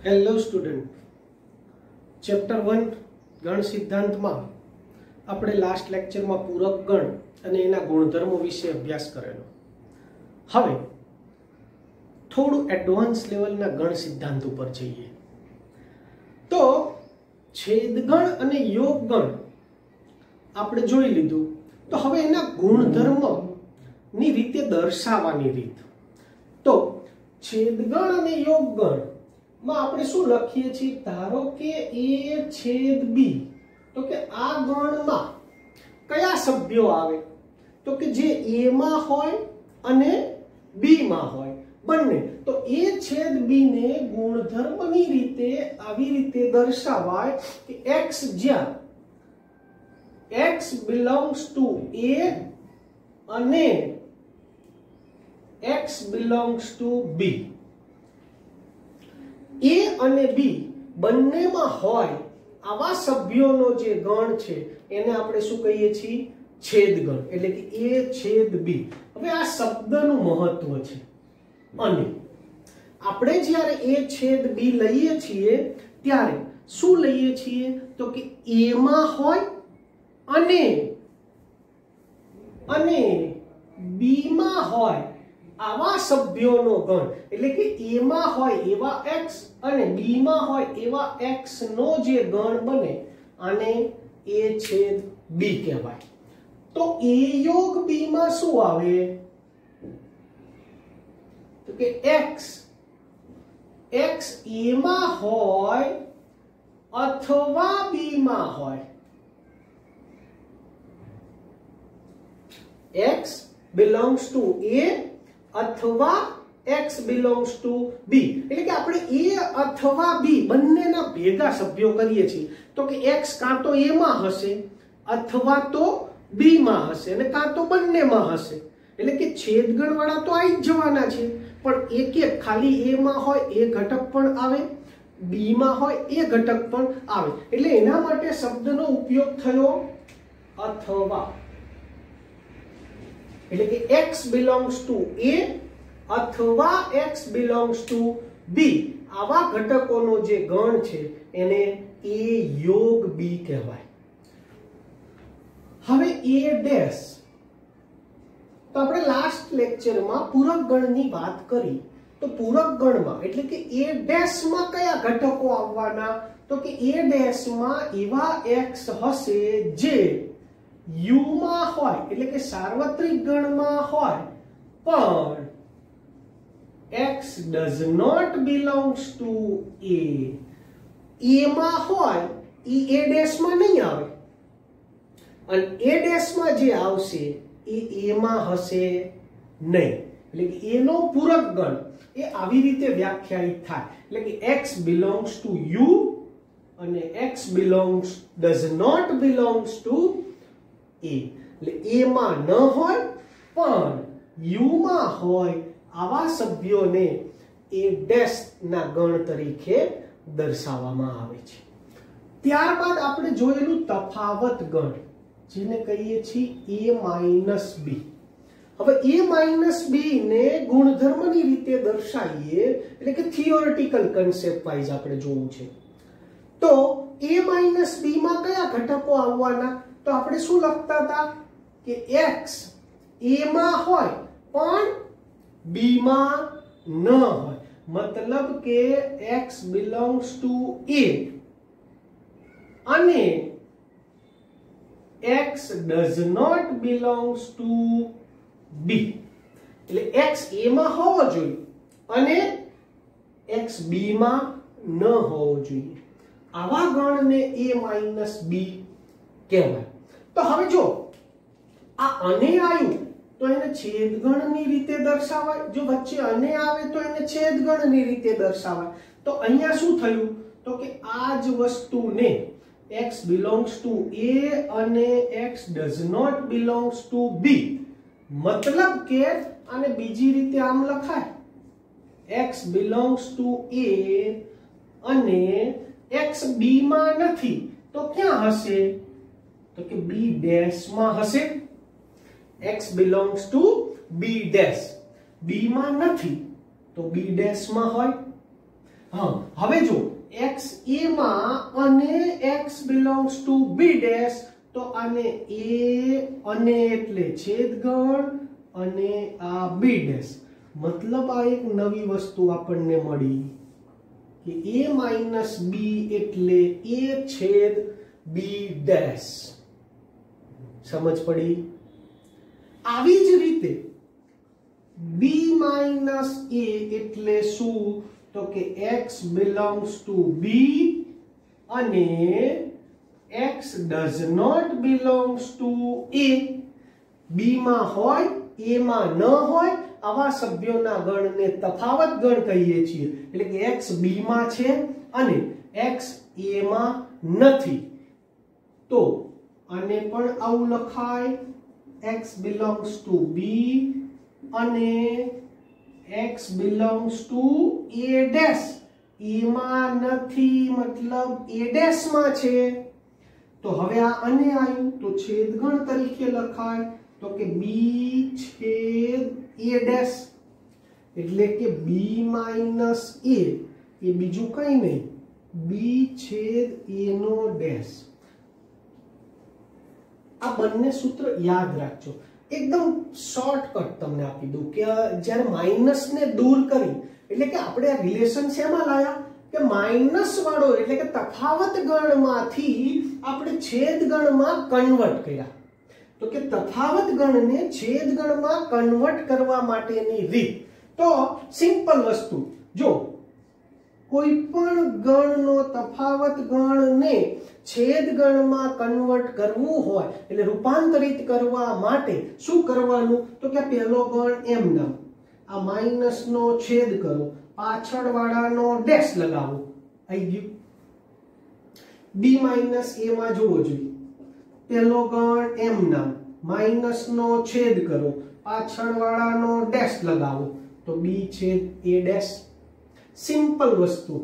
Hello student, chapter 1 ગણ સિદ્ધાંતમાં આપણે લાસ્ટ લેક્ચરમાં પૂરક ગણ અને એના ગુણધર્મો વિશે અભ્યાસ કરેલો. હવે થોડું એડવાન્સ લેવલના ગણ સિદ્ધાંત ઉપર જઈએ તો છેદગણ અને યોગગણ આપણે જોઈ લીધું. તો હવે એના ગુણધર્મની રીતે દર્શાવવાની રીત. તો છેદગણ અને યોગગણ માં આપણે શું લખીએ છીએ? ધારો કે a છેદ b, તો કે આ ગણમાં કયા સભ્યો આવે? તો કે જે a માં હોય અને b માં હોય બંને. તો a છેદ b ને ગુણધર્મની રીતે આવી રીતે દર્શાવાય કે x જ્યાં x belongs to a અને x belongs to b, a અને b બંનેમાં હોય આવા સભ્યોનો જે ગણ છે એને આપણે શું કહીએ છીએ? છેદગણ. એટલે કે a છેદ b. હવે આ શબ્દનું મહત્વ છે. અને આપણે જ્યારે a છેદ b લઈએ છીએ ત્યારે શું લઈએ છીએ? તો કે a માં હોય અને b માં હોય આવા સભ્યોનો ગણ. એટલે કે a માં હોય એવા x અને b માં હોય એવા x નો જે ગણ બને આને a છેદ b કહેવાય. તો a યોગ b માં શું આવે? તો કે x a માં હોય અથવા b માં હોય. x belongs to a અથવા x belongs to b. એટલે કે આપણે a અથવા b બંનેના ભેગા સભ્યો કરીએ છીએ. તો કે x કાં તો a માં હશે અથવા તો b માં હશે અને કાં તો બંનેમાં હશે. એટલે કે છેદગણ વાળા તો આવી જ જવાના છે, પણ એક ખાલી a માં હોય એ ઘટક પણ આવે, b માં હોય એ ઘટક પણ આવે. એટલે એના માટે શબ્દનો ઉપયોગ થયો અથવા. એટલે કે x belongs to a અથવા x belongs to b આવા ઘટકોનો જે ગણ છે એને a યોગ b કહેવાય. હવે a ડેશ, તો આપણે લાસ્ટ લેક્ચરમાં પૂરક ગણની વાત કરી. તો પૂરક ગણમાં એટલે કે a ડેશ માં કયા ઘટકો આવવાના? તો કે a ડેશ માં એવા x હશે જે u માં હોય, એટલે કે સાર્વત્રિક ગણમાં હોય, પણ x does not belongs to a. a માં હોય ઈ a ડેશ માં નહીં આવે અને a ડેશ માં જે આવશે એ a માં હશે નહીં. એટલે કે a નો પૂરક ગણ એ આવી રીતે વ્યાખ્યાયિત થાય. એટલે કે x belongs to u અને x does not belongs to a. એટલે a માં ન હોય પણ u માં હોય આવા સભ્યોને a ડેશ ના ગણ તરીકે દર્શાવવામાં આવે છે. ત્યારબાદ આપણે જોયેલું તફાવત ગણ, જેને કહીએ છીએ a માઈનસ b. હવે a માઈનસ b ને ગુણધર્મની રીતે દર્શાવીએ એટલે કે થિયોરેટિકલ કન્સેપ્ટ વાઇઝ આપણે જોવું છે. તો a માઈનસ b માં કયા ઘટકો આવવાના? તો આપણે શું લખતા હતા કે x a માં હોય પણ b માં ન હોય. મતલબ કે x belongs to a અને x does not belongs to b. એટલે x a માં હોવો જોઈએ અને x b માં ન હોવો જોઈએ. આવા ગણને a માઈનસ b કહેવાય. તો હવે જો આ અને આવ્યું તો એને છેદગણની રીતે દર્શાવાય, જો વચ્ચે અને આવે તો એને છેદગણની રીતે દર્શાવાય. તો અહીંયા શું થયું? તો કે આ જ વસ્તુને x belongs to a અને x does not belongs to b, મતલબ કે આને બીજી રીતે આમ લખાય x belongs to a અને x b માં નથી તો ક્યાં હશે? તો કે b ડેશ માં હશે. x belongs to b dash, b માં નથી તો b ડેશ માં હોય. હા, હવે જો x a માં અને x belongs to b dash, તો આને a અને એટલે છેદગણ અને આ b ડેશ, મતલબ આ એક નવી વસ્તુ આપણને મળી કે a માઈનસ b એટલે a છેદ b ડેશ. સમજ પડી? આવી જ રીતે b માઈનસ a એટલે શું? તો કે x belongs to b અને x does not belongs to a. b માં હોય, a માં ન હોય, આવા સભ્યોના ગણને તફાવત ગણ કહીએ છીએ. એટલે કે x b માં છે અને x a માં નથી, તો આને પણ આવું લખાય, x belongs to b અને x belongs to a dash. a માં નથી મતલબ a dash માં છે, તો હવે આ અને આવ્યું તો છેદગણ તરીકે લખાય, તો કે b છેદ a dash, એટલે કે b માઈનસ a એ બીજું કઈ નહીં, b છેદ a નો ડેશ. આ બંને સૂત્ર યાદ રાખજો. એકદમ શોર્ટકટ તમને આપી દઉં કે જ્યારે માઇનસ ને દૂર કરી, એટલે કે આપણે આ રિલેશન શેમાં લાયા કે માઇનસ વાળો એટલે કે તફાવત ગણમાંથી આપણે છેદ ગણમાં કન્વર્ટ કર્યા. તો કે તફાવત ગણને છેદ ગણમાં કન્વર્ટ કરવા માટેની રીત તો સિમ્પલ વસ્તુ, જો કોઈ પણ ગણનો તફાવત ગણને છેદ ગણમાં કન્વર્ટ કરવું હોય એટલે રૂપાંતરિત કરવા માટે શું કરવાનું? તો કે પહેલો ગણ એમ નામ, આ માઈનસ નો છેદ કરો, પાછળ વાળાનો ડેશ લગાવો, આવી ગયું. b માઈનસ a માં જોવો જોઈએ, પહેલો ગણ એમ નામ, માઈનસ નો છેદ કરો, પાછળ વાળાનો ડેશ લગાવો, તો b છેદ a ડેશ. સિમ્પલ વસ્તુ.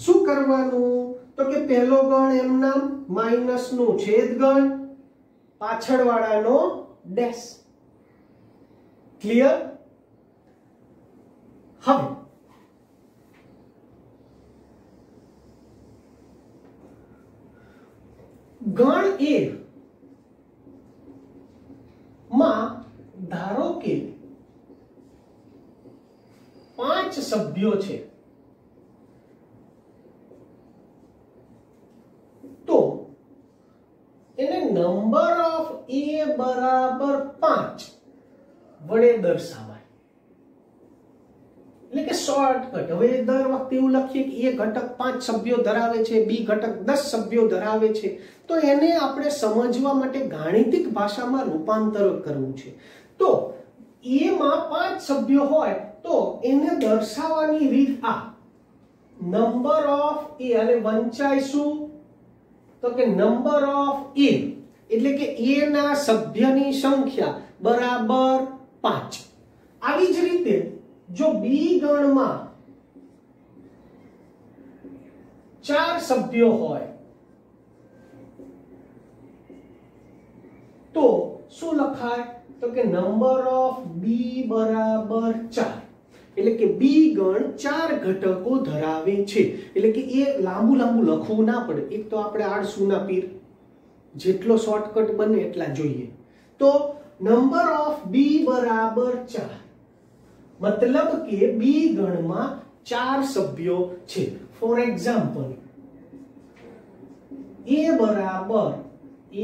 શું કરવાનું? તો કે પહેલો ગણ એમ નામ, માઈનસ નું છેદ ગણ, પાછળ વાળાનો ડેશ. ક્લિયર? હવે ગણ a માં ધારો કે 5 સભ્યો છે, તો એને નંબર ઓફ a બરાબર 5 વડે દર્શાવાય. એટલે કે શોર્ટકટ. હવે દર વખતે એવું લખીએ કે a ઘટક 5 સભ્યો ધરાવે છે, b ઘટક 10 સભ્યો ધરાવે છે, તો એને આપણે સમજવા માટે ગાણિતિક ભાષામાં રૂપાંતર કરવું છે. તો a માં 5 સભ્યો હોય તો એને દર્શાવવાની રીત આ, નંબર ઓફ a અને વંચાય શું? તો કે નંબર ઓફ a એટલે કે a ના સભ્યની સંખ્યા બરાબર 5. આવી જ રીતે જો b ગણમાં 4 સભ્યો હોય તો શું લખાય? તો કે નંબર ઓફ b બરાબર 4. એટલે કે b ગણ 4 ઘટકો ધરાવે છે. એટલે કે એ લાંબુ લખવું ના પડે. એક તો આપણે આળસુના પીર, જેટલો શોર્ટકટ બને એટલા જોઈએ. તો નંબર ઓફ b બરાબર 4, મતલબ કે b ગણમાં 4 સભ્યો છે. ફોર એક્ઝામ્પલ a બરાબર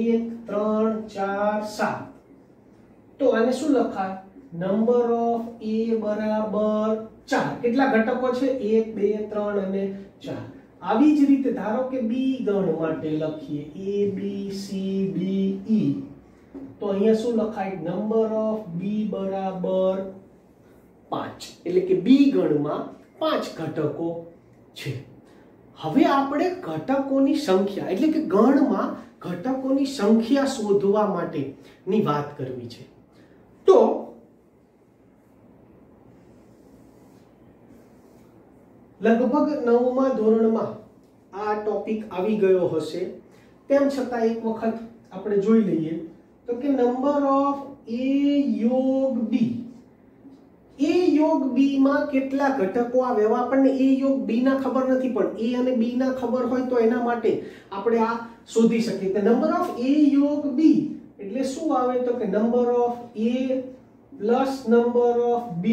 1 3 4 7, તો આને શું લખાય? નંબર ઓફ a બરાબર 4. કેટલા ઘટકો છે? 1 2 3 અને 4. આવી જ રીતે ધારો કે b ગણ માટે લખીએ a b c d e, તો અહીંયા શું લખાય? નંબર ઓફ b બરાબર 5. એટલે કે b ગણમાં 5 ઘટકો છે. હવે આપણે ઘટકોની સંખ્યા એટલે કે ગણમાં ઘટકોની સંખ્યા શોધવા માટેની વાત કરવી છે. તો લગભગ 9મા ધોરણમાં આ ટોપિક આવી ગયો હશે, તેમ છતાં એક વખત આપણે જોઈ લઈએ. તો કે નંબર ઓફ a યોગ b a યોગ b માં કેટલા ઘટકો આવે? હવે આપણને a યોગ b ના ખબર નથી, પણ a અને b ના ખબર હોય તો એના માટે આપણે આ શોધી શકીએ કે નંબર ઓફ a યોગ b એટલે શું આવે? તો કે number of a plus number of b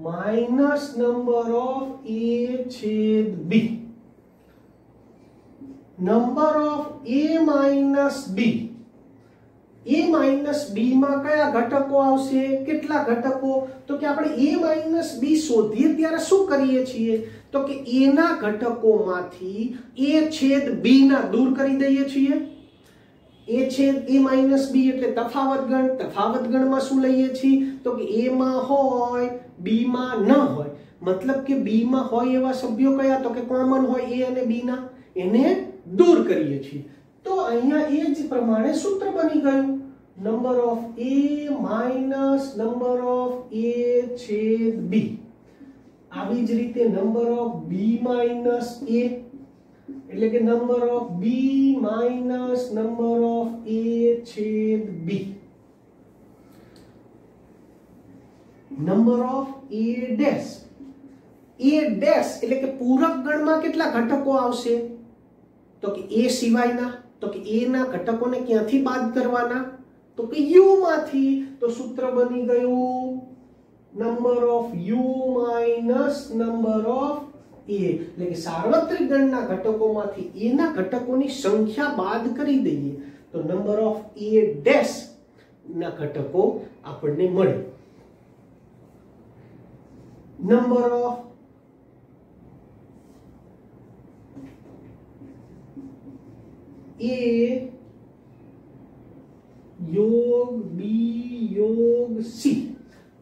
minus number of a છેદ b. Number of a minus b, a minus b માં કયા ઘટકો આવશે? કેટલા ઘટકો? તો કે આપણે a માઇનસ b શોધીએ ત્યારે શું કરીએ છીએ? તો કે a ના ઘટકોમાંથી a છેદ b ના દૂર કરી દઈએ છીએ. a છેદ a માઇનસ b એટલે તફાવત ગણ. તફાવત ગણમાં શું લઈએ છીએ? તો કે a માં હોય b માં ન હોય. મતલબ કે b માં હોય એવા સભ્યો કયા? તો કે કોમન હોય a અને b ના, એને દૂર કરીએ છીએ. તો અહીંયા એ જ પ્રમાણે સૂત્ર બની ગયું number of a minus number of a છેદ b. આવી જ રીતે number of b minus a એટલે કે number of b minus number of a છેદ b. Number of a dash, a dash એટલે કે પૂરક ગણમાં કેટલા ઘટકો આવશે? તો કે a સિવાયના. તો કે a ના ઘટકોને ક્યાંથી બાદ કરવાના? તો કે u માંથી. તો સૂત્ર બની ગયું number of u minus number of a એટલે કે સાર્વત્રિક ગણના ઘટકોમાંથી a ના ઘટકોની સંખ્યા બાદ કરી દઈએ તો નંબર ઓફ a ડેશ ના ઘટકો આપણને મળે. નંબર ઓફ a યોગ b યોગ c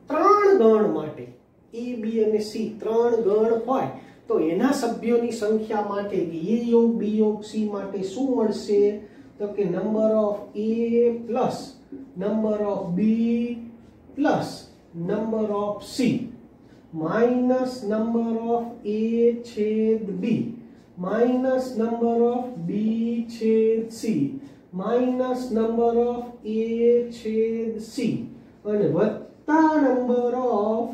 ત્રણ ગણ માટે a b અને c ત્રણ ગણ હોય તો એના સભ્યોની સંખ્યા માટે a યોગ b યોગ c માટે શું મળશે? તો કે number of a plus number of b plus number of c minus number of a છેદ b minus number of b છેદ c minus number of a છેદ c અને વત્તા નંબર ઓફ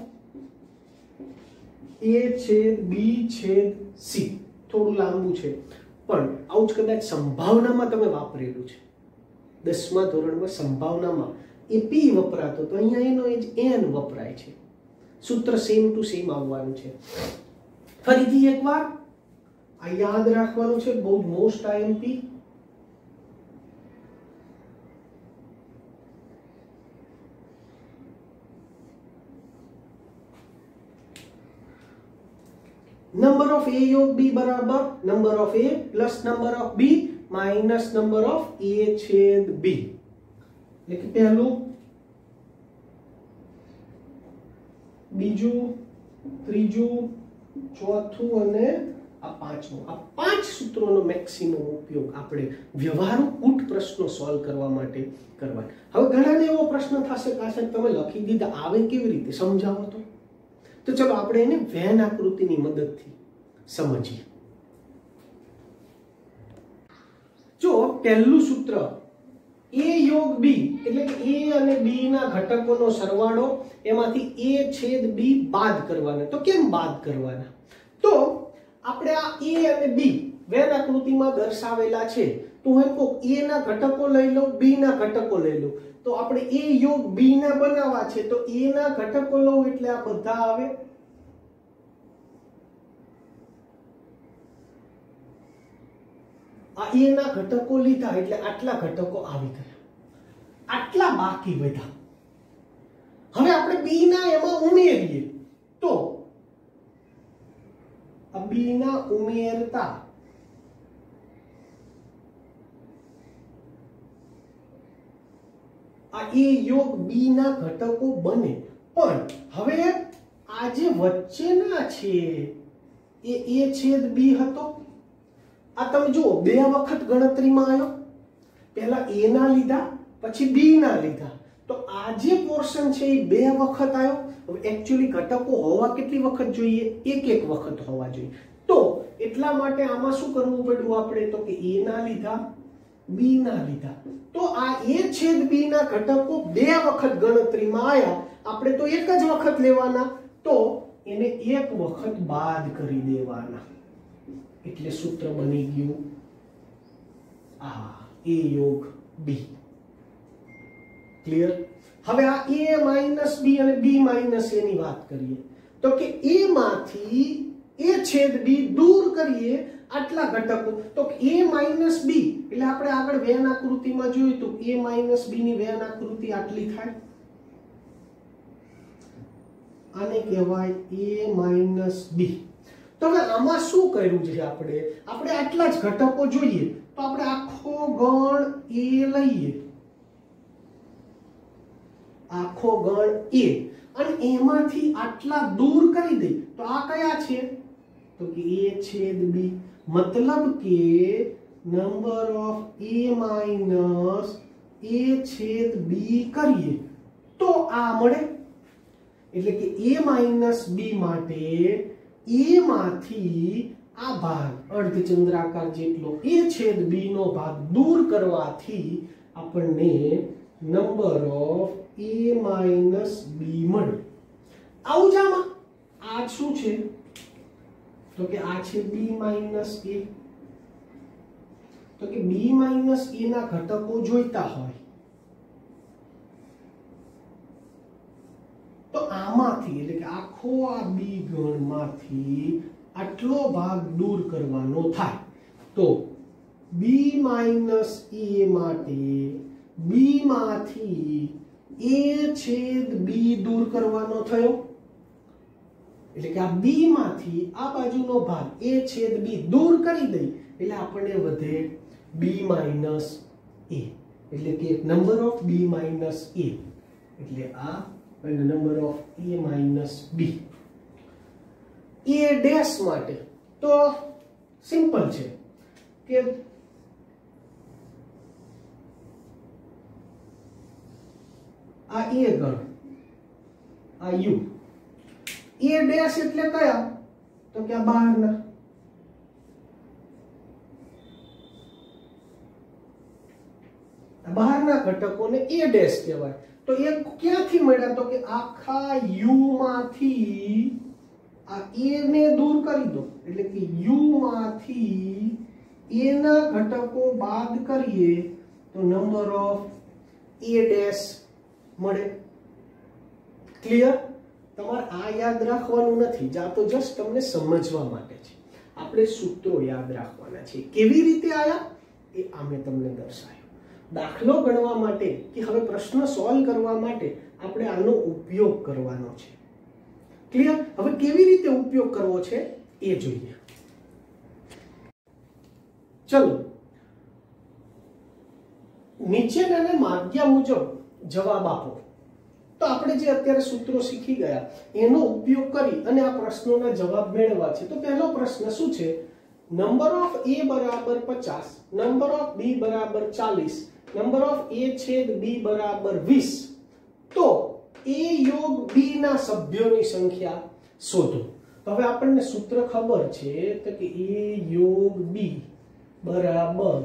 a છેદ b છેદ c. થોડું લાંબુ છે પણ આવું જ કદાચ સંભાવનામાં તમે વાપરેલું છે. 10મા ધોરણમાં સંભાવનામાં એ p વપરાતો તો અહીંયા એનો એ જ n વપરાય છે. સૂત્ર સેમ ટુ સેમ આવવાનું છે. ફરીથી એકવાર આ યાદ રાખવાનું છે, બહુ જ most IMP. Number of a યોગ b બરાબર number of a plus number of b minus number of a છેદ b. એટલે કે પહેલું, બીજું, ત્રીજું, ચોથું અને આ પાંચમું. આ પાંચ સૂત્રોનો મેક્સિમમ ઉપયોગ આપણે વ્યવહારુ કૂટ પ્રશ્નો સોલ્વ કરવા માટે કરવા. હવે ઘણાને એવો પ્રશ્ન થશે કે સાહેબ તમે લખી દીધા, આવે કેવી રીતે? સમજાવો તો ચલો આપણે એને વેન આકૃતિની મદદથી સમજીએ. જો પહેલું સૂત્ર a યોગ b એટલે કે a અને b ના ઘટકોનો સરવાળો, એમાંથી a છેદ b બાદ કરવાના. તો કેમ બાદ કરવાના? તો આપણે આ a અને b વેન આકૃતિમાં દર્શાવેલા છે તો હું એમ કહું a ના ઘટકો લઈ લઉં, b ના ઘટકો લઈ લઉં. તો આપણે a યોગ b ના બનાવવા છે તો a ના ઘટકો લઉં એટલે આ બધા આવે. આ a ના ઘટકો લીધા એટલે આટલા ઘટકો આવી ગયા, આટલા બાકી વધ્યા. હવે આપણે b ના એમાં ઉમેરીએ તો આ b ના ઉમેરતા આ a યોગ b ના ઘટકો બને. પણ હવે આ જે વચ્ચેના છે એ a છેદ b હતો. આ તમે જુઓ બે વખત ગણતરીમાં આવ્યો, પહેલા a ના લીધા પછી b ના લીધા, તો આ જે પોર્શન છે એ બે વખત આવ્યો. હવે એક્ચ્યુઅલી ઘટકો હોવા કેટલી વખત જોઈએ? એક એક વખત હોવા જોઈએ. તો એટલા માટે આમાં શું કરવું પડ્યું આપણે? તો કે a ના લીધા બી ના લીધા. તો આ a છેદ b ના ઘટકો બે વખત ગણતરીમાં આયા, આપણે તો એક જ વખત લેવાના, તો એને એક વખત બાદ કરી દેવાના. એટલે સૂત્ર બની ગયું આ a યોગ b. ક્લિયર? હવે આ a માઈનસ b અને b માઈનસ a ની વાત કરીએ તો કે a માંથી a છેદ b દૂર કરીએ આટલા ઘટકો, તો a માઈનસ b એટલે આપણે આગળ વેન આકૃતિમાં જોયું તો a માઈનસ b ની વેન આકૃતિ આટલી થાય. આને કહેવાય a માઈનસ b. તો હવે આમાં શું કર્યું છે? આપણે આટલા જ ઘટકો જોઈએ તો આપણે આખો ગણ a લઈએ, આખો ગણ a, અને એમાંથી આટલા દૂર કરી દે તો આ કયા છે? તો કે a છેદ b. મતલબ કે number of a minus a છેદ b કરીએ તો આ મળે. એટલે કે a માઈનસ b માટે a માંથી આ ભાગ અર્ધચંદ્રાકાર જેટલો a છેદ b નો ભાગ દૂર કરવાથી આપણને number of a minus b મળે. આવું જ આમાં આ શું છે? તો કે આ છે b માઈનસ a. તો કે b માઈનસ a ના ઘટકો જોઈતા હોય તો આમાંથી, એટલે કે આખો આ b ગણમાંથી આટલો ભાગ દૂર કરવાનો થાય. તો b માઈનસ a માટે b માંથી a છેદ b દૂર કરવાનો થયો. એટલે કે આ b માંથી આ બાજુનો ભાગ a છેદ b દૂર કરી દઈ એટલે આપણને વધે b માઈનસ a. એટલે કે number of b minus a, એટલે આ અને number of a minus b. a dash માટે તો સિમ્પલ છે કે આ a ગણ, આ u. a ડેશ એટલે કયા? તો કે આ બહારના. બહારના ઘટકોને a ડેશ કહેવાય. તો એ ક્યાંથી મળ્યા? તો કે આખા u માંથી આ a ને દૂર કરી દો, એટલે કે u માંથી a ના ઘટકો બાદ કરીએ તો નંબર ઓફ a ડેશ મળે. ક્લિયર? તમારે આ યાદ રાખવાનું નથી, જા તો જસ્ટ તમને સમજવા માટે છે. આપણે સૂત્રો યાદ રાખવાના છે. કેવી રીતે આયા એ આમે તમને દર્શાવ્યું. દાખલો ગણવા માટે કે હવે પ્રશ્ન સોલ્વ કરવા માટે આપણે આનો ઉપયોગ કરવાનો છે. ક્લિયર? હવે કેવી રીતે ઉપયોગ કરવો છે એ જોઈએ. ચલો, નીચેના માગ્યા મુજબ જવાબ આપો. તો આપણે જે અત્યારે સૂત્રો શીખી ગયા એનો ઉપયોગ કરી અને આ પ્રશ્નોના જવાબ મેળવવા છે. તો પહેલો પ્રશ્ન શું છે? નંબર ઓફ a બરાબર 50, નંબર ઓફ b બરાબર 40, નંબર ઓફ a છેદ b બરાબર 20. તો a યોગ b ના સભ્યોની સંખ્યા શોધો. તો હવે આપણને સૂત્ર ખબર છે તો કે a યોગ b બરાબર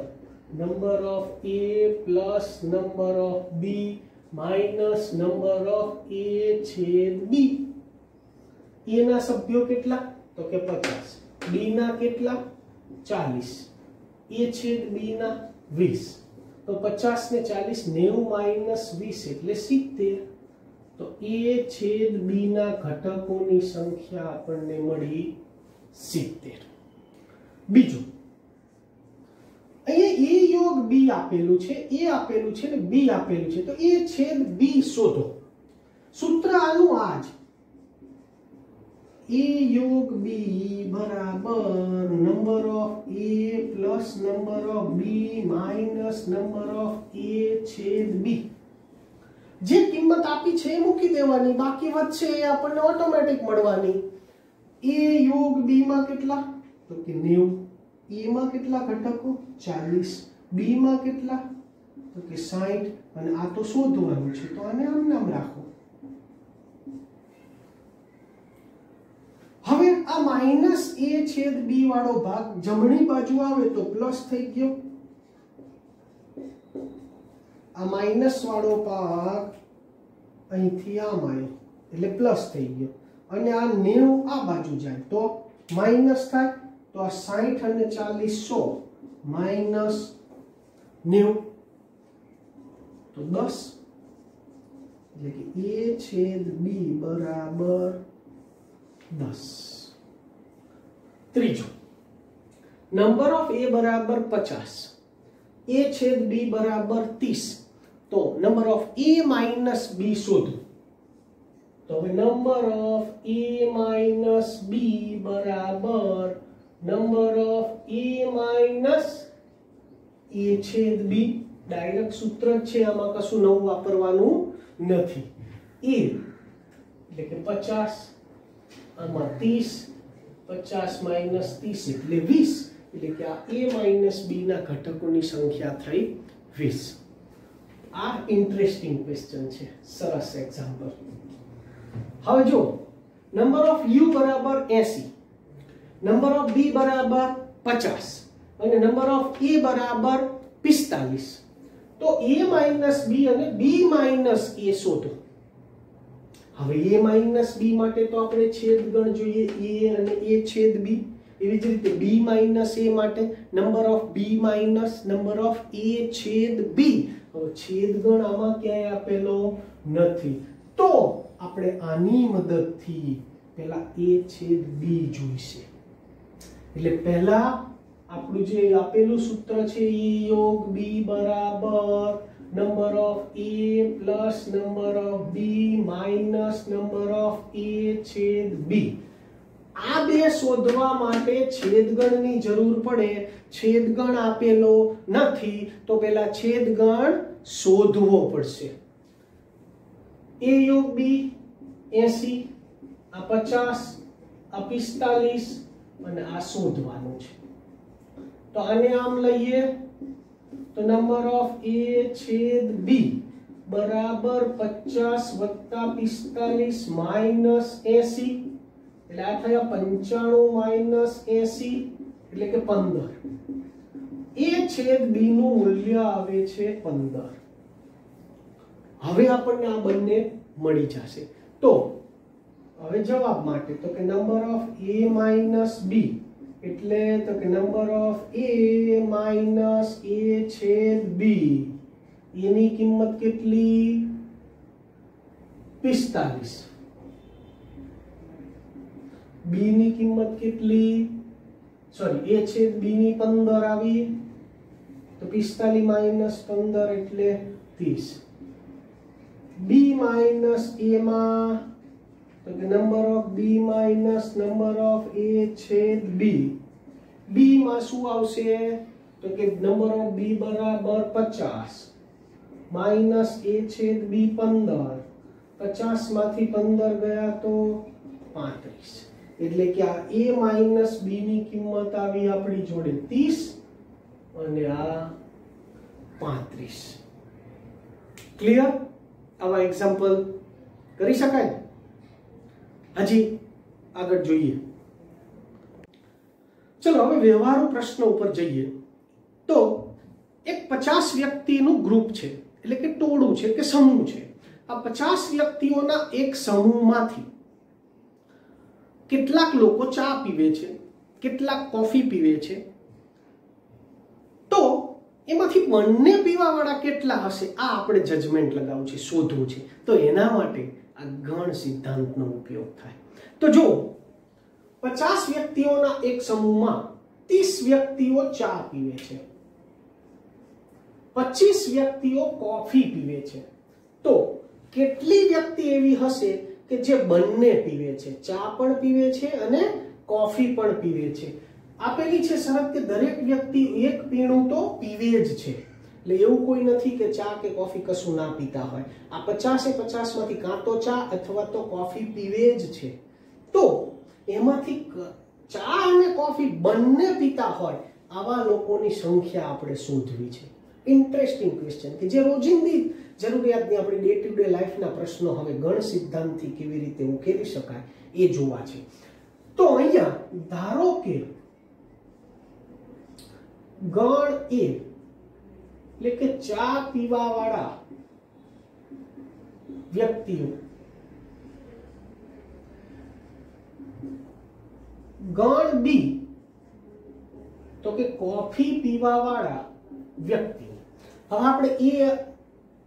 number of a plus number of b minus number of a છેદ b. a ના સભ્યો કેટલા? તો કે 50, b ના કેટલા? 40, a છેદ b ના 20. તો 50 ને 40 90 માઈનસ 20 એટલે 70. તો a છેદ b ના ઘટકોની સંખ્યા આપણને મળી 70. બીજું, અહીંયા a યોગ b આપેલું છે, a આપેલું છે ને b આપેલું છે. તો a છેદ b શોધો. સૂત્ર આનું આ જ, a યોગ b બરાબર number of a plus number of b minus number of a છેદ b. જે કિંમત આપી છે એ મૂકી દેવાની, બાકી વધશે એ આપણને ઓટોમેટિક મળવાની. a યોગ b માં કેટલા? તો કે 90. a માં કેટલા ઘટકો? 40. b માં કેટલા? તો કે 60. અને આ તો શોધવાનું છે તો આને આમ નામ રાખો. હવે આ માઈનસ a છેદ b વાળો ભાગ જમણી બાજુ આવે તો પ્લસ થઈ ગયો. આ માઈનસ વાળો ભાગ અહીંથી આમ આવ્યો એટલે પ્લસ થઈ ગયો અને આ 90 આ બાજુ જાય તો માઈનસ થાય તો આ 60 અને 40 100 માઈનસ 90 તો 10 એટલે કે a છેદ b બરાબર 10. ત્રીજો નંબર ઓફ a બરાબર 50 a છેદ b બરાબર 30 તો number of a minus b શોધો. તો હવે number of a minus b બરાબર number of a minus a છેદ b. ડાયરેક્ટ સૂત્ર જ છે, આમાં કશું નવું વાપરવાનું નથી. a એટલે કે 50, આમાં 30, 50 માઈનસ 30 એટલે 20, એટલે કે આ a માઈનસ b ના ઘટકોની સંખ્યા થઈ 20. આ ઇન્ટરેસ્ટિંગ ક્વેશ્ચન છે, સરસ એક્ઝામ્પલ. હવે જો નંબર ઓફ u બરાબર 80, નંબર ઓફ b બરાબર 50 અને નંબર ઓફ a બરાબર 45. તો a માઈનસ b અને b માઈનસ a શોધો. હવે a માઈનસ b માટે તો આપણે છેદગણ જોઈએ a અને a છેદ b. એવી જ રીતે b માઈનસ a માટે number of b minus number of a છેદ b. હવે છેદગણ આમાં ક્યાંય આપેલો નથી તો આપણે આની મદદથી પહેલા a છેદ b જોઈશે. એટલે પહેલા આપણું જે આપેલું સૂત્ર છે a યોગ b બરાબર number of a plus number of b minus number of a છેદ b. આ બે શોધવા માટે છેદગણની જરૂર પડે. છેદગણ આપેલો નથી તો પહેલા છેદગણ શોધવો પડશે. a યોગ b 80, આ 50, આ 45 અને આ શોધવાનું છે. તો આને આમ લઈએ તો નંબર ઓફ a છેદ b બરાબર 50 વત્તા 45 માઈનસ 80 એટલે આ થયા 95 માઈનસ 80 એટલે કે 15. a છેદ b નું મૂલ્ય આવે છે 15. હવે આપણને આ બંને મળી જશે. તો હવે જવાબ માટે તો કે number of a minus b એટલે તો કે number of a minus a છેદ b એની કિંમત કેટલી 45. b ની કિંમત કેટલી સોરી a છેદ b ની 15 આવી તો 45 માઈનસ 15 એટલે 30. b માઈનસ a માં તો કે number of b minus number of a છેદ b. b માં શું આવશે તો કે નંબર ઓફ b બરાબર 50 માઈનસ a છેદ b 15. 50 માંથી 15 ગયા તો 35. એટલે કે આ a માઈનસ b ની કિંમત આવી આપણી જોડે 30 અને આ 35. ક્લિયર? આવા એક્ઝામ્પલ કરી શકાય. હજી આગળ જોઈએ. ચલો હવે વ્યવહારુ પ્રશ્ન ઉપર જઈએ. તો એક 50 વ્યક્તિનું ગ્રુપ છે, એટલે કે ટોળું છે કે સમૂહ છે. આ 50 વ્યક્તિઓના એક સમૂહમાંથી કેટલાક લોકો ચા પીવે છે, કેટલાક કોફી પીવે છે. તો એમાંથી બંને પીવાવાળા કેટલા હશે આ આપણે જજમેન્ટ લગાવવું છે, શોધવું છે. તો એના માટે આ ગણ સિદ્ધાંતનો ઉપયોગ થાય. તો જો 50 વ્યક્તિઓના એક સમૂહમાં 30 વ્યક્તિઓ ચા પીવે છે, 25 વ્યક્તિઓ કોફી પીવે છે. તો કેટલી વ્યક્તિ એવી હશે કે જે બંને પીવે છે, ચા પણ પીવે છે અને કોફી પણ પીવે છે? આપેલી છે શરત કે દરેક વ્યક્તિ એક પીણું તો પીવે જ છે. એટલે એવું કોઈ નથી કે ચા કે કોફી કશું ના પીતા હોય. આ 50 માંથી કાં તો ચા અથવા તો કોફી પીવે જ છે. તો એમાંથી ચા અને કોફી બંને પીતા હોય આવા લોકોની સંખ્યા આપણે શોધવી છે. ઇન્ટરેસ્ટિંગ ક્વેશ્ચન કે જે રોજિંદી જરૂરિયાતની આપણી ડે ટુ ડે લાઈફના પ્રશ્નો હવે ગણ સિદ્ધાંતથી કેવી રીતે ઉકેલી શકાય એ જોવા છે. તો અહીંયા ધારો કે ગણ એ એટલે કે ચા પીવા વાળા વ્યક્તિઓ ગણ બી તો કે કોફી પીવા વાળા વ્યક્તિઓ. હવે આપણે એ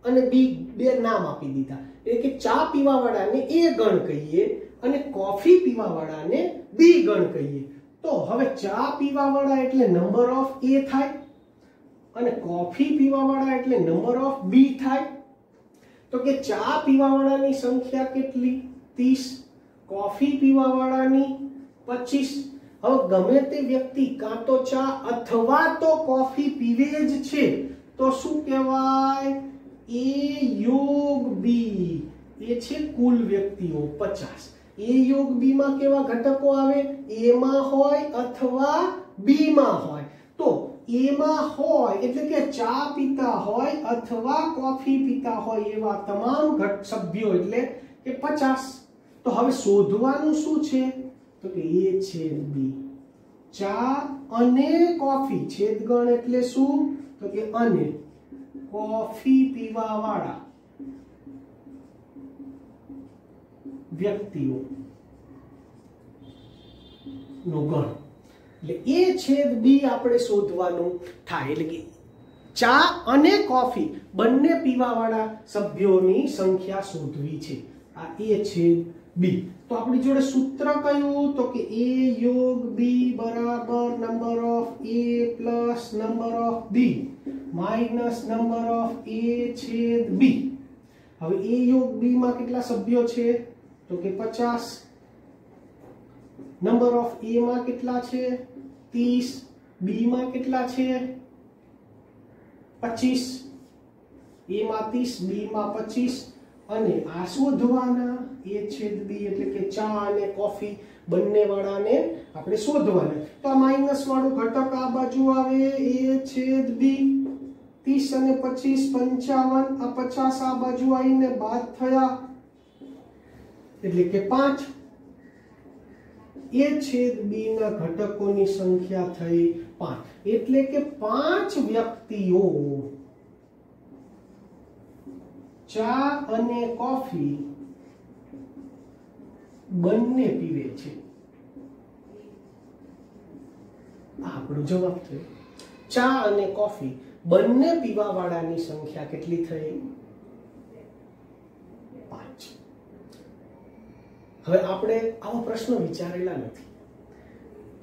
અને બી બે નામ આપી દીધા એટલે કે ચા પીવા વાળાને એ ગણ કહીએ અને કોફી પીવા વાળાને બી ગણ કહીએ. તો હવે ચા પીવા વાળા એટલે નંબર ઓફ એ થાય અને કોફી પીવા વાળા એટલે નંબર ઓફ બી થાય. તો કે ચા પીવા વાળાની સંખ્યા કેટલી? 30. કોફી પીવા વાળાની 25. હવે ગમે તે વ્યક્તિ કાં તો ચા અથવા તો કોફી પીવે જ છે તો શું કહેવાય? એ યોગ બી. એ છે કુલ વ્યક્તિઓ 50. એ યોગ બી માં કેવા ઘટકો આવે? એ માં હોય અથવા બી માં હોય. તો એ માં હોય એટલે કે ચા પીતા હોય અથવા કોફી પીતા હોય એવા તમામ સભ્યો એટલે કે 50. તો હવે શોધવાનું શું છે? તો કે એ છેદ બી. ચા અને કોફી છેદગણ એટલે શું? તો કે અને કોફી પીવા વાળા વ્યક્તિઓ નો ગણ. એટલે એ છેદ બી આપણે શોધવાનું થાય. એટલે કે ચા અને કોફી બંને પીવા વાળા સભ્યોની સંખ્યા શોધવી છે. આ એ છેદ બી. તો આપણી જોડે સૂત્ર કયું? તો કે a યોગ બી બરાબર number of a plus number of B minus number of a છેદ બી. હવે a યોગ બી માં કેટલા સભ્યો છે? તો કે 50. નંબર ઓફ a માં કેટલા છે? 30. બી માં કેટલા છે? 25. a માં 30 બી માં 25. અને આ શોધવાના એ છેદ બી એટલે કે ચા અને કોફી બંને વાળાને આપણે શોધવાના. તો આ માઈનસ વાળું ઘટક આ બાજુ આવે એ છેદ બી 30 અને 25 55. આ 50 આ બાજુ આવીને બાદ થયા એટલે કે 5. એ છેદ બી ના ઘટકોની સંખ્યા થઈ 5. એટલે કે 5 વ્યક્તિઓ ચા અને કોફી બંને પીવે છે. આપણો જવાબ થયો. ચા અને કોફી બંને પીવા વાળાની સંખ્યા કેટલી થઈ? 5. હવે આપણે આવો પ્રશ્ન વિચારેલા નથી.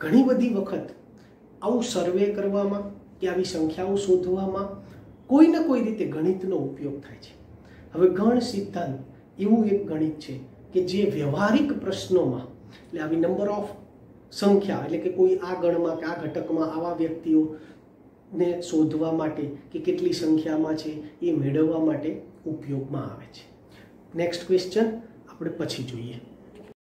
ઘણી બધી વખત આવું સર્વે કરવામાં કે આવી સંખ્યાઓ શોધવામાં કોઈ ને કોઈ રીતે ગણિતનો ઉપયોગ થાય છે. હવે ગણ સિદ્ધાંત એવું એક ગણિત છે કે જે વ્યવહારિક પ્રશ્નોમાં એટલે આવી નંબર ઓફ સંખ્યા એટલે કે કોઈ આ ગણમાં કે આ ઘટકમાં આવા વ્યક્તિઓને શોધવા માટે કે કેટલી સંખ્યામાં છે એ મેળવવા માટે ઉપયોગમાં આવે છે. નેક્સ્ટ ક્વેશ્ચન આપણે પછી જોઈએ.